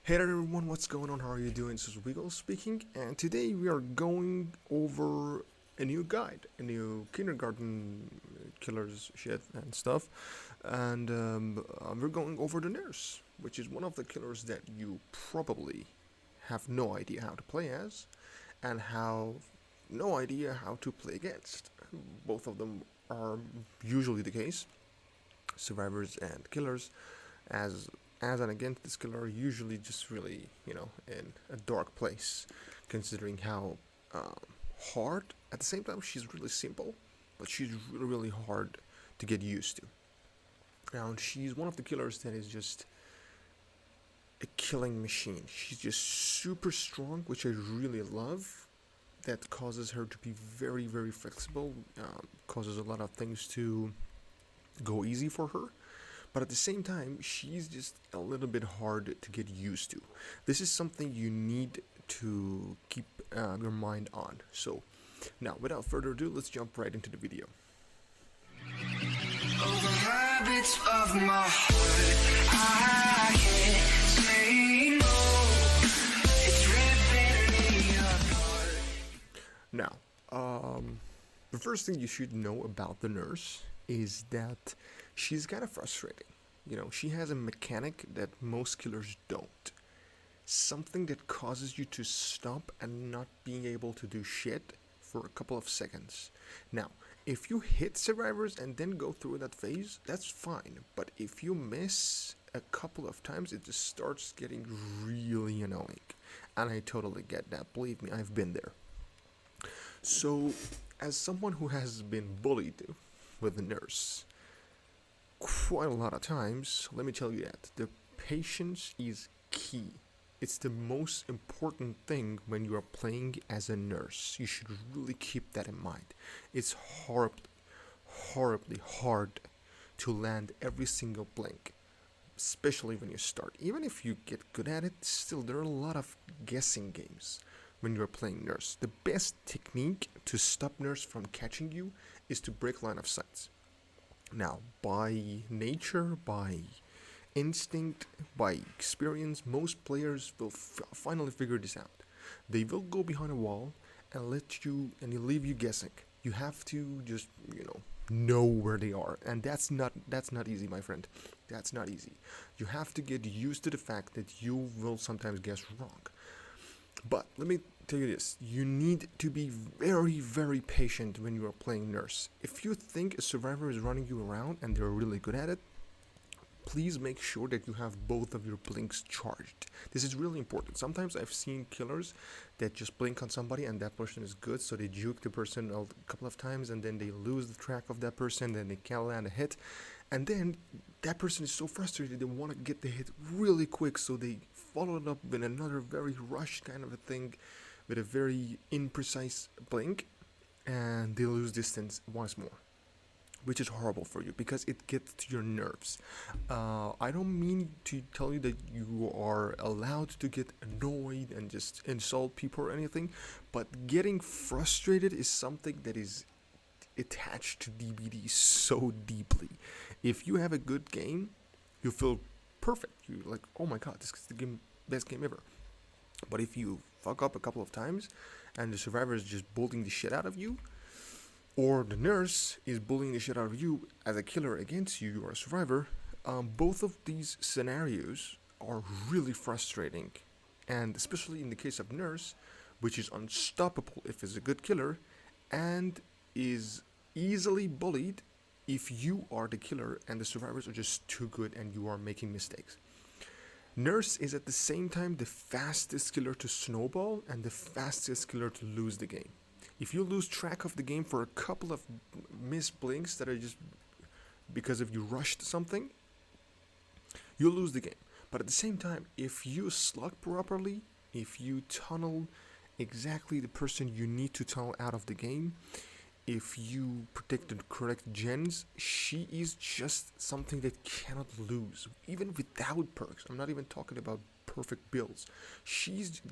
Hey there everyone, what's going on? How are you doing? This is Wiggle speaking, and today we are going over a new guide, a new kindergarten killers shit and stuff, and we're going over the nurse, which is one of the killers that you probably have no idea how to play as, and no idea how to play against. Both of them are usually the case, survivors and killers, as and against this killer are usually just really, in a dark place, considering how hard. At the same time, she's really simple, but she's really, really hard to get used to. Now, she's one of the killers that is just a killing machine. She's just super strong, which I really love. That causes her to be very, very flexible, causes a lot of things to go easy for her. But at the same time, she's just a little bit hard to get used to. This is something you need to keep your mind on. So, now, without further ado, let's jump right into the video. Oh, the habits of my heart, I can't say no. It's ripping me apart. Now, the first thing you should know about the nurse is that she's kind of frustrating. She has a mechanic that most killers don't. Something that causes you to stop and not being able to do shit for a couple of seconds. Now, if you hit survivors and then go through that phase, that's fine. But if you miss a couple of times, it just starts getting really annoying. And I totally get that. Believe me, I've been there. So, as someone who has been bullied with a nurse quite a lot of times, let me tell you that the patience is key. It's the most important thing when you are playing as a nurse. You should really keep that in mind. It's horribly hard to land every single blink, especially when you start. Even if you get good at it, still there are a lot of guessing games when you're playing nurse. The best technique to stop nurse from catching you is to break line of sight. Now, by nature, by instinct, by experience, most players will finally figure this out. They will go behind a wall and leave you guessing. You have to just, know where they are, and that's not easy, my friend. That's not easy. You have to get used to the fact that you will sometimes guess wrong. But let me tell you this, you need to be very, very patient when you are playing nurse. If you think a survivor is running you around and they're really good at it, please make sure that you have both of your blinks charged. This is really important. Sometimes I've seen killers that just blink on somebody and that person is good, so they juke the person a couple of times and then they lose the track of that person, then they can't land a hit, and then that person is so frustrated they want to get the hit really quick, so they follow it up with another very rushed kind of a thing with a very imprecise blink, and they lose distance once more, which is horrible for you because it gets to your nerves. I don't mean to tell you that you are allowed to get annoyed and just insult people or anything, but getting frustrated is something that is attached to DBD so deeply. If you have a good game, you feel perfect. You're like, oh my god, this is the best game ever. But if you fuck up a couple of times and the survivor is just bullying the shit out of you, or the nurse is bullying the shit out of you as a killer against you, or a survivor, both of these scenarios are really frustrating. And especially in the case of nurse, which is unstoppable if it's a good killer, and is easily bullied if you are the killer and the survivors are just too good and you are making mistakes. Nurse is at the same time the fastest killer to snowball and the fastest killer to lose the game. If you lose track of the game for a couple of missed blinks that are just because if you rushed something, you'll lose the game. But at the same time, if you slug properly, if you tunnel exactly the person you need to tunnel out of the game, if you predict the correct gens, she is just something that cannot lose, even without perks. I'm not even talking about perfect builds.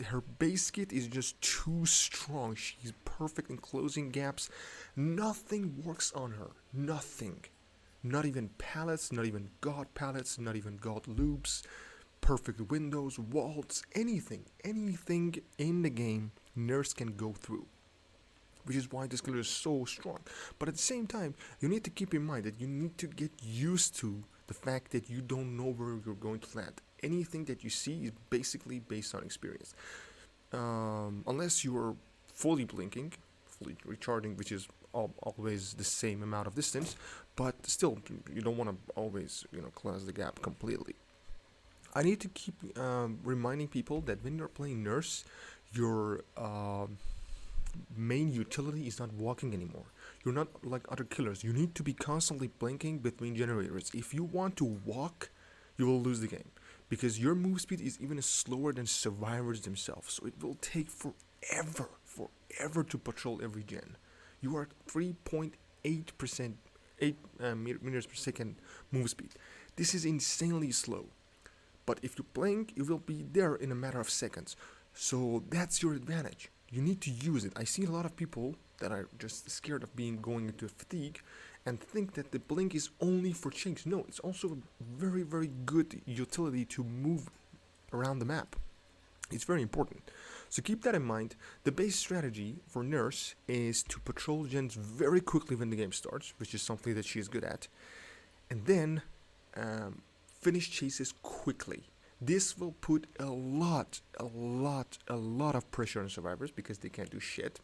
Her base kit is just too strong. She's perfect in closing gaps. Nothing works on her. Nothing. Not even pallets, not even god pallets, not even god loops. perfect windows, walls, anything in the game, Nurse can go through. Which is why this killer is so strong. But at the same time, you need to keep in mind that you need to get used to the fact that you don't know where you're going to land. Anything that you see is basically based on experience. Unless you are fully blinking, fully recharging, which is always the same amount of distance, but still, you don't want to always, close the gap completely. I need to keep reminding people that when you're playing Nurse, your main utility is not walking anymore. You're not like other killers. You need to be constantly blinking between generators. If you want to walk, you will lose the game, because your move speed is even slower than survivors themselves. So it will take forever to patrol every gen. You are 3.8% 8 meters per second move speed. This is insanely slow. But if you blink, you will be there in a matter of seconds. So that's your advantage. You need to use it. I see a lot of people that are just scared of going into fatigue and think that the blink is only for chinks. No, it's also a very, very good utility to move around the map. It's very important. So keep that in mind. The base strategy for Nurse is to patrol gens very quickly when the game starts, which is something that she is good at, and then finish chases quickly. This will put a lot of pressure on survivors, because they can't do shit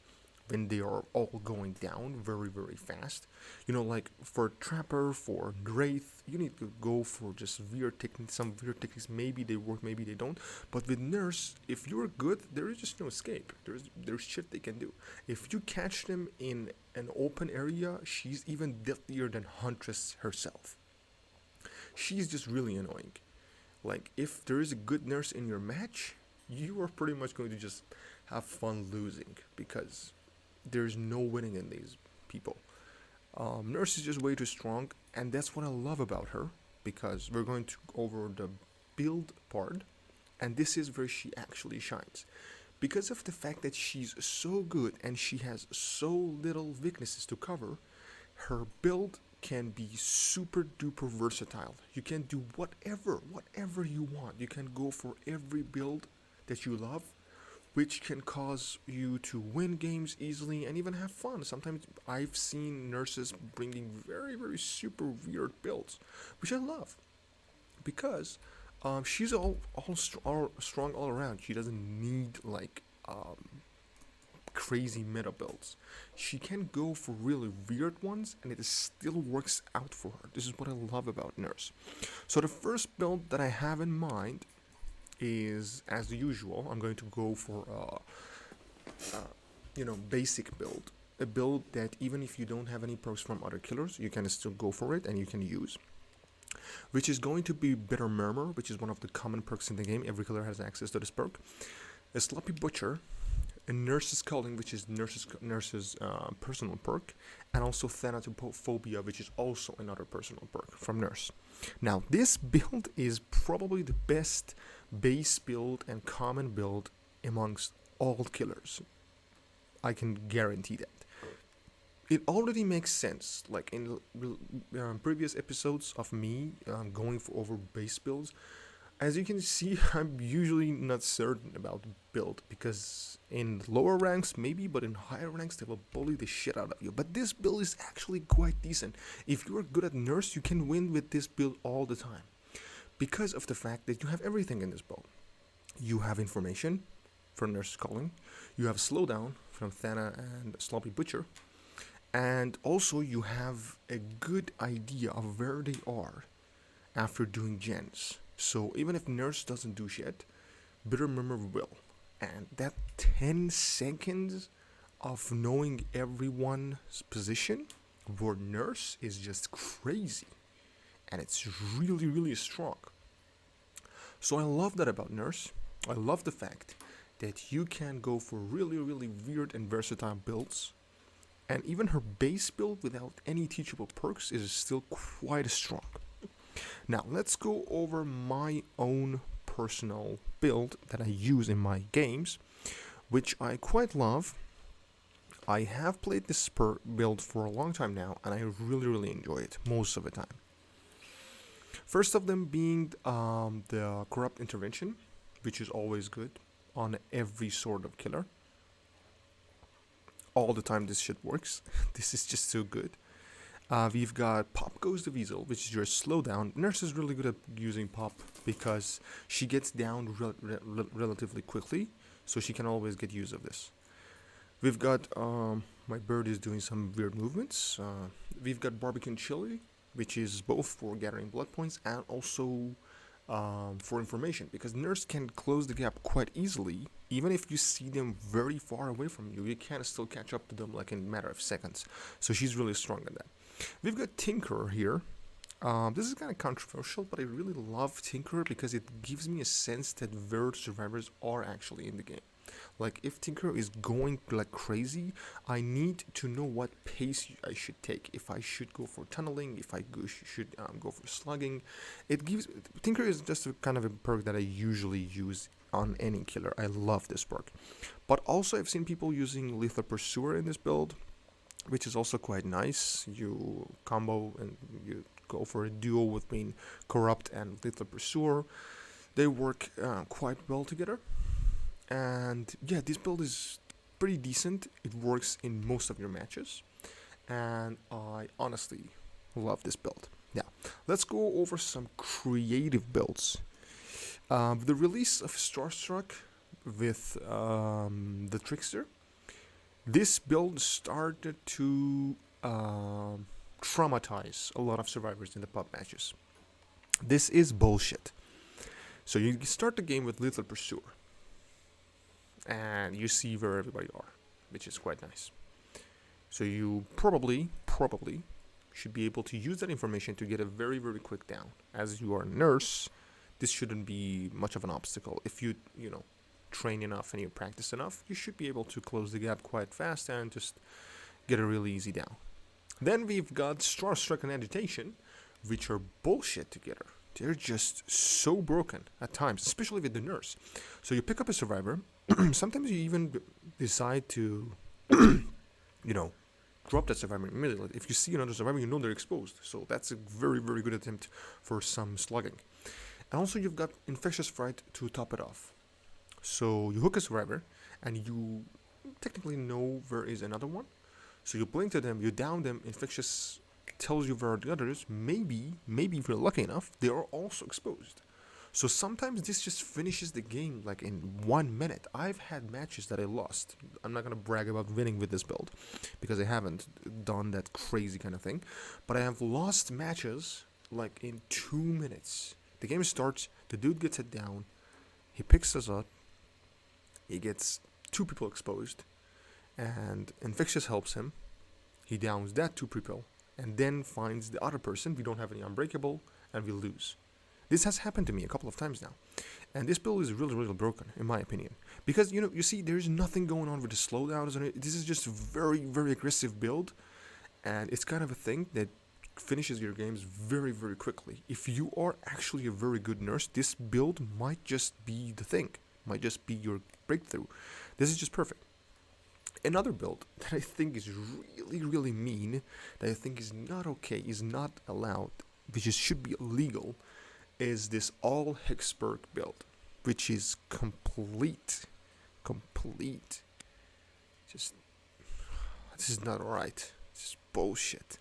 when they are all going down very, very fast. Like for Trapper, for Wraith, you need to go for just weird techniques. Some weird techniques, maybe they work, maybe they don't. But with Nurse, if you're good, there is just no escape. There's shit they can do. If you catch them in an open area, she's even deadlier than Huntress herself. She's just really annoying. Like, if there is a good Nurse in your match, you are pretty much going to just have fun losing, because there's no winning in these people. Nurse is just way too strong, and that's what I love about her, because we're going to go over the build part, and this is where she actually shines. Because of the fact that she's so good and she has so little weaknesses to cover, her build can be super duper versatile. You can do whatever you want. You can go for every build that you love, which can cause you to win games easily and even have fun. Sometimes I've seen Nurses bringing very, very super weird builds, which I love, because she's all strong all around. She doesn't need like crazy meta builds. She can go for really weird ones, and it still works out for her. This is what I love about Nurse. So the first build that I have in mind is, as usual, I'm going to go for basic build. A build that even if you don't have any perks from other killers, you can still go for it and you can use. Which is going to be Bitter Murmur, which is one of the common perks in the game. Every killer has access to this perk. A Sloppy Butcher, a Nurse's Calling, which is Nurse's personal perk, and also Thanatophobia, which is also another personal perk from Nurse. Now, this build is probably the best base build and common build amongst all killers. I can guarantee that. It already makes sense. Like in previous episodes of me going over base builds, as you can see, I'm usually not certain about the build, because in lower ranks maybe, but in higher ranks they will bully the shit out of you. But this build is actually quite decent. If you are good at Nurse, you can win with this build all the time, because of the fact that you have everything in this build. You have information from Nurse's Calling, you have slowdown from Thana and Sloppy Butcher, and also you have a good idea of where they are after doing gens. So even if Nurse doesn't do shit, Bitter Murmur will. And that 10 seconds of knowing everyone's position for Nurse is just crazy. And it's really, really strong. So I love that about Nurse. I love the fact that you can go for really, really weird and versatile builds. And even her base build without any teachable perks is still quite strong. Now, let's go over my own personal build that I use in my games, which I quite love. I have played this build for a long time now, and I really, really enjoy it most of the time. First of them being the corrupt intervention, which is always good on every sort of killer. All the time this shit works. This is just so good. We've got Pop Goes the Weasel, which is your slowdown. Nurse is really good at using Pop because she gets down relatively quickly, so she can always get use of this. We've got my bird is doing some weird movements. We've got Barbecue Chili, which is both for gathering blood points and also for information, because Nurse can close the gap quite easily. Even if you see them very far away from you, you can still catch up to them like in a matter of seconds. So she's really strong at that. We've got Tinker here. This is kind of controversial, but I really love Tinker because it gives me a sense that where survivors are actually in the game. Like, if Tinker is going like crazy, I need to know what pace I should take. If I should go for tunneling, if I should go for slugging. Tinker is just a kind of a perk that I usually use on any killer. I love this perk. But also I've seen people using Lethal Pursuer in this build, which is also quite nice. You combo and you go for a duo between Corrupt and Lethal Pursuer. They work quite well together. And yeah, this build is pretty decent. It works in most of your matches. And I honestly love this build. Now, let's go over some creative builds. The release of Starstruck with the Trickster, this build started to traumatize a lot of survivors in the pub matches. This is bullshit. So you start the game with Lethal Pursuer, and you see where everybody are, which is quite nice. So you probably should be able to use that information to get a very, very quick down. As you are a nurse, this shouldn't be much of an obstacle. If you train enough and you practice enough, you should be able to close the gap quite fast and just get a really easy down. Then we've got Starstruck and Agitation, which are bullshit together. They're just so broken at times, especially with the nurse. So you pick up a survivor. Sometimes you even decide to, drop that survivor immediately. If you see another survivor, you know they're exposed. So that's a very, very good attempt for some slugging. And also you've got Infectious Fright to top it off. So you hook a survivor, and you technically know where is another one. So you blink to them, you down them, Infectious tells you where are the others. Maybe if you're lucky enough, they are also exposed. So sometimes this just finishes the game like in 1 minute. I've had matches that I lost. I'm not going to brag about winning with this build, because I haven't done that crazy kind of thing. But I have lost matches like in 2 minutes. The game starts, the dude gets it down, he picks us up, he gets 2 people exposed, and Infectious helps him. He downs that 2 people, and then finds the other person. We don't have any Unbreakable, and we lose. This has happened to me a couple of times now. And this build is really, really broken, in my opinion. Because, you see, there's nothing going on with the slowdowns. This is just a very, very aggressive build. And it's kind of a thing that finishes your games very, very quickly. If you are actually a very good nurse, this build might just be the thing. Might just be your breakthrough. This is just perfect. Another build that I think is really, really mean, that I think is not okay, is not allowed, which should be illegal, is this all Hexberg build, which is complete. Just, this is not alright. This is bullshit.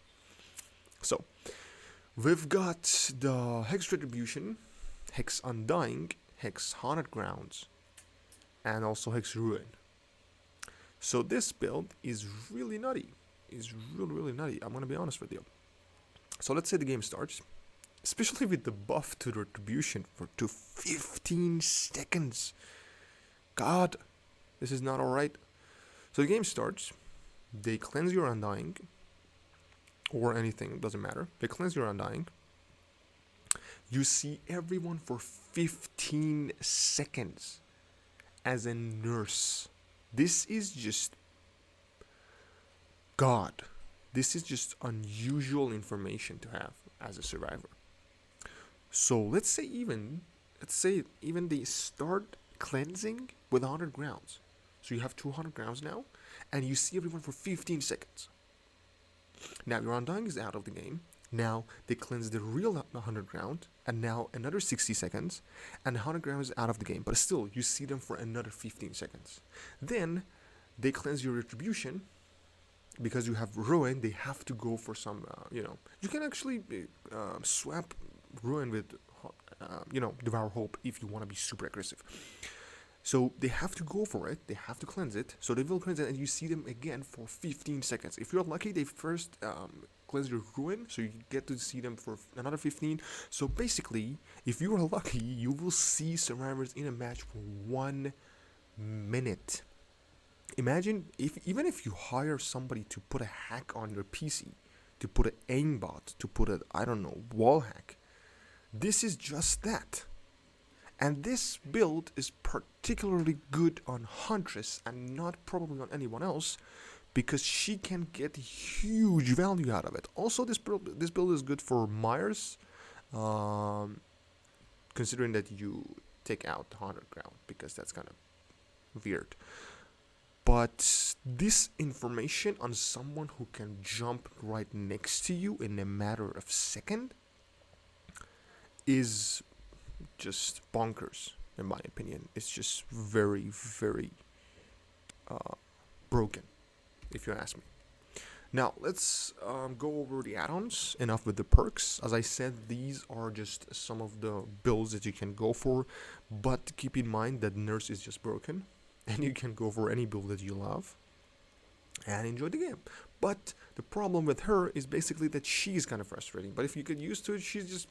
So, we've got the Hex Retribution, Hex Undying, Hex Haunted Grounds, and also Hex Ruin. So this build is really nutty. Is really, really nutty. I'm gonna be honest with you. So let's say the game starts, especially with the buff to the Retribution to 15 seconds. God, this is not alright. So the game starts, they cleanse your Undying, or anything, doesn't matter. They cleanse your Undying. You see everyone for 15 seconds as a nurse. This is just God. This is just unusual information to have as a survivor. So let's say even they start cleansing with 100 grounds. So you have 200 grounds now, and you see everyone for 15 seconds. Now your Undying is out of the game. Now they cleanse the real 100 round, and now another 60 seconds, and 100 round is out of the game. But still, you see them for another 15 seconds. Then they cleanse your retribution. Because you have ruin, they have to go for some, you can actually swap ruin with, devour hope if you want to be super aggressive. So they have to go for it, they have to cleanse it, so they will cleanse it, and you see them again for 15 seconds. If you're lucky, they first cleanse your ruin, so you get to see them for another 15. So basically, if you are lucky, you will see survivors in a match for 1 minute. Imagine even if you hire somebody to put a hack on your PC, to put an aimbot, to put a, wall hack. This is just that. And this build is particularly good on Huntress and not probably on anyone else, because she can get huge value out of it. Also, this build is good for Myers, considering that you take out the 100 ground, because that's kind of weird. But this information on someone who can jump right next to you in a matter of second is just bonkers, in my opinion. It's just very, very broken, if you ask me. Now, let's go over the add-ons. Enough with the perks. As I said, these are just some of the builds that you can go for, but keep in mind that Nurse is just broken. And you can go for any build that you love and enjoy the game. But the problem with her is basically that she's kind of frustrating. But if you get used to it, she's just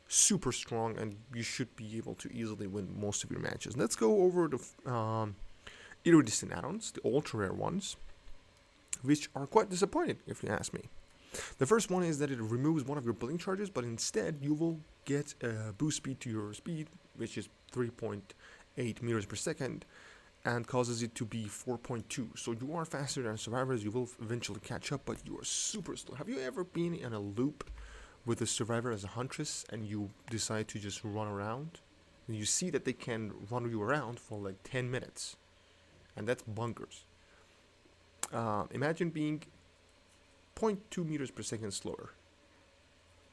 super strong, and you should be able to easily win most of your matches. Let's go over the iridescent add-ons, the ultra rare ones, which are quite disappointing, if you ask me. The first one is that it removes one of your blink charges, but instead you will get a boost speed to your speed, which is 3.8 meters per second, and causes it to be 4.2. So you are faster than survivors. You will eventually catch up, but you are super slow. Have you ever been in a loop with a survivor as a huntress and you decide to just run around? And you see that they can run you around for like 10 minutes, and that's bunkers. Imagine being 0.2 meters per second slower.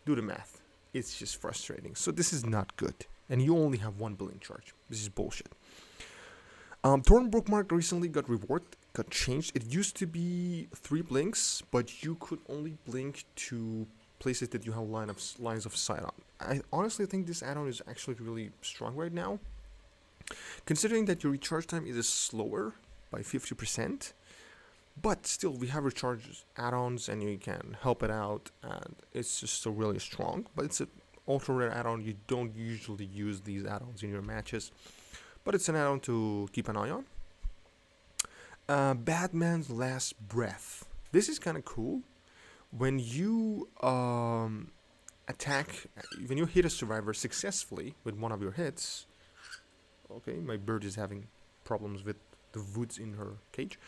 Do the math. It's just frustrating. So this is not good. And you only have one blink charge. This is bullshit. Thorn Bookmark recently got changed. It used to be 3 blinks, but you could only blink to places that you have lines of sight on. I honestly think this add-on is actually really strong right now, considering that your recharge time is slower by 50%. But still, we have recharge add-ons, and you can help it out, and it's just so really strong. But it's an ultra rare add-on. You don't usually use these add-ons in your matches, but it's an add-on to keep an eye on. Batman's Last Breath. This is kind of cool. When you when you hit a survivor successfully with one of your hits. Okay, my bird is having problems with the woods in her cage.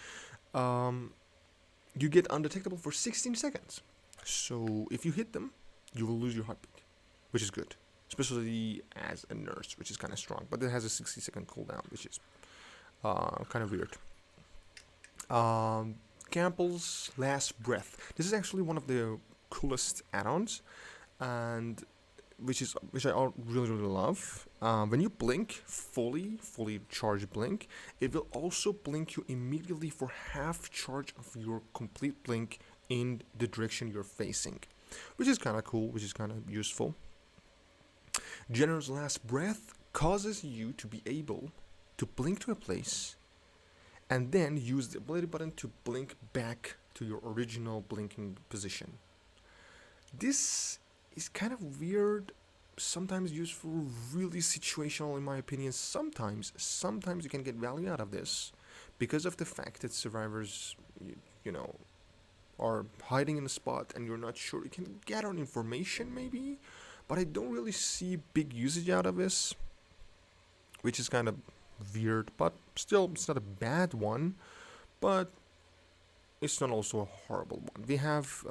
You get undetectable for 16 seconds. So if you hit them, you will lose your heartbeat, which is good, especially as a nurse, which is kind of strong. But it has a 60-second cooldown, which is kind of weird. Campbell's Last Breath. This is actually one of the coolest add-ons, and which I really love. When you blink fully charged blink, it will also blink you immediately for half charge of your complete blink in the direction you're facing, which is kind of cool, which is kind of useful. General's Last Breath causes you to be able to blink to a place and then use the ability button to blink back to your original blinking position. This is kind of weird, sometimes useful, really situational in my opinion. Sometimes you can get value out of this because of the fact that survivors, are hiding in a spot and you're not sure. You can gather information maybe, but I don't really see big usage out of this, which is kind of weird, but still it's not a bad one, but it's not also a horrible one. We have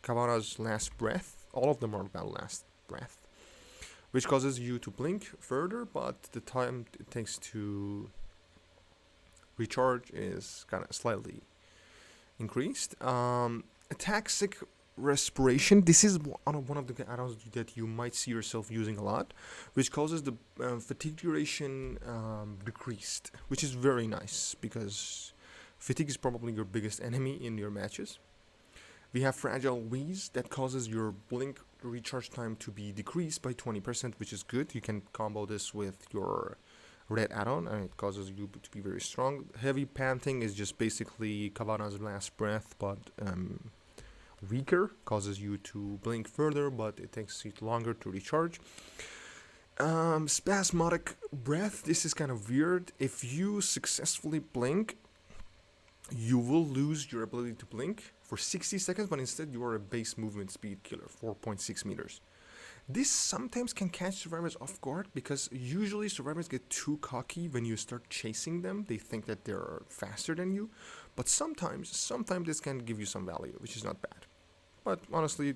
Kavana's Last Breath. All of them are about Last Breath, which causes you to blink further, but the time it takes to recharge is kind of slightly increased. Toxic respiration. This is one of the add-ons that you might see yourself using a lot, which causes the fatigue duration decreased, which is very nice because fatigue is probably your biggest enemy in your matches. We have Fragile Wheeze that causes your blink recharge time to be decreased by 20%, which is good. You can combo this with your red add-on and it causes you to be very strong. Heavy Panting is just basically Kavana's last breath, but weaker, causes you to blink further, but it takes it longer to recharge. Spasmodic Breath, this is kind of weird. If you successfully blink, you will lose your ability to blink for 60 seconds, but instead you are a base movement speed killer, 4.6 meters. This sometimes can catch survivors off guard because usually survivors get too cocky when you start chasing them. They think that they're faster than you, but sometimes this can give you some value, which is not bad. But honestly,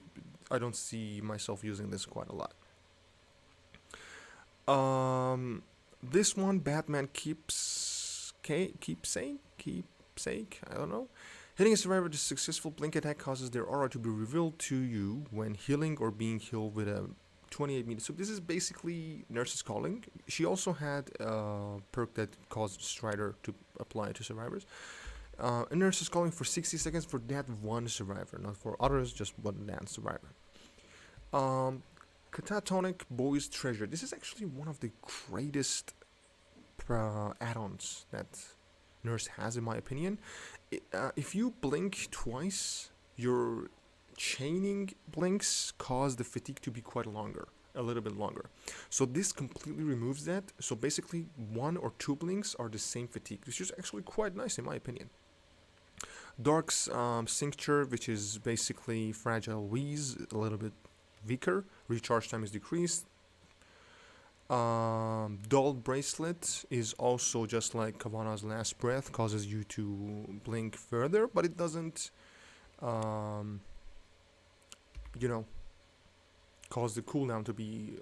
I don't see myself using this quite a lot. This one, Batman keepsake, I don't know. Hitting a survivor with a successful blink attack causes their aura to be revealed to you when healing or being healed with a 28 meters. So this is basically Nurse's Calling. She also had a perk that caused Strider to apply to survivors. A Nurse's Calling for 60 seconds for that one survivor, not for others, just one that survivor. Catatonic Boy's Treasure. This is actually one of the greatest add-ons that Nurse has, in my opinion. If you blink twice, your chaining blinks cause the fatigue to be quite longer, a little bit longer. So this completely removes that. So basically, 1 or 2 blinks are the same fatigue, which is actually quite nice, in my opinion. Dark's Cincture, which is basically Fragile Wheeze, a little bit weaker. Recharge time is decreased. Dull Bracelet is also just like Kavana's Last Breath, causes you to blink further, but it doesn't, cause the cooldown to be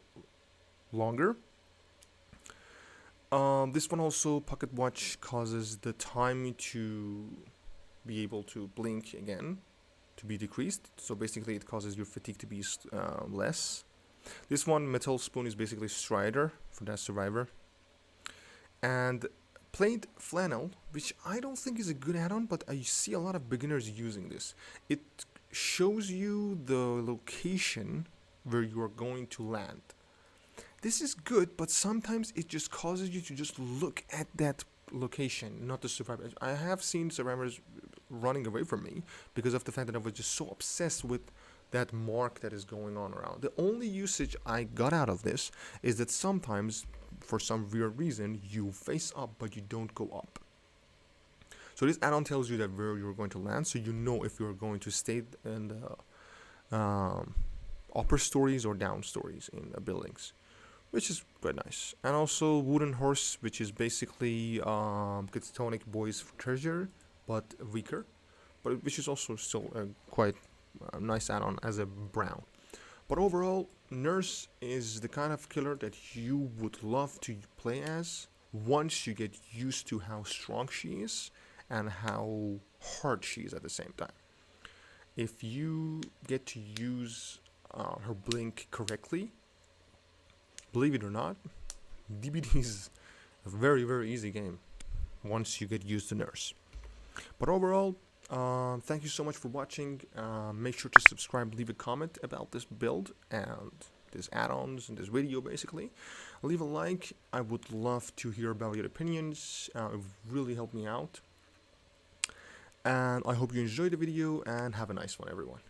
longer. This one also, Pocket Watch, causes the time to be able to blink again to be decreased. So basically it causes your fatigue to be less. This one, Metal Spoon, is basically Strider for that survivor. And Plaid Flannel, which I don't think is a good add-on, but I see a lot of beginners using this. It shows you the location where you are going to land. This is good, but sometimes it just causes you to just look at that location, not the survivor. I have seen survivors running away from me because of the fact that I was just so obsessed with that mark that is going on around. The only usage I got out of this is that sometimes, for some weird reason, you face up but you don't go up. So this add-on tells you that where you're going to land, so you know if you're going to stay in the upper stories or down stories in the buildings, which is quite nice. And also Wooden Horse, which is basically Catatonic Boy's Treasure, but weaker, but which is also still quite nice add-on as a brown. But overall, Nurse is the kind of killer that you would love to play as once you get used to how strong she is and how hard she is at the same time. If you get to use her blink correctly, believe it or not, DBD is a very, very easy game once you get used to Nurse. But overall, thank you so much for watching. Make sure to subscribe, leave a comment about this build and this add-ons and this video basically. Leave a like. I would love to hear about your opinions. It would really help me out. And I hope you enjoyed the video and have a nice one, everyone.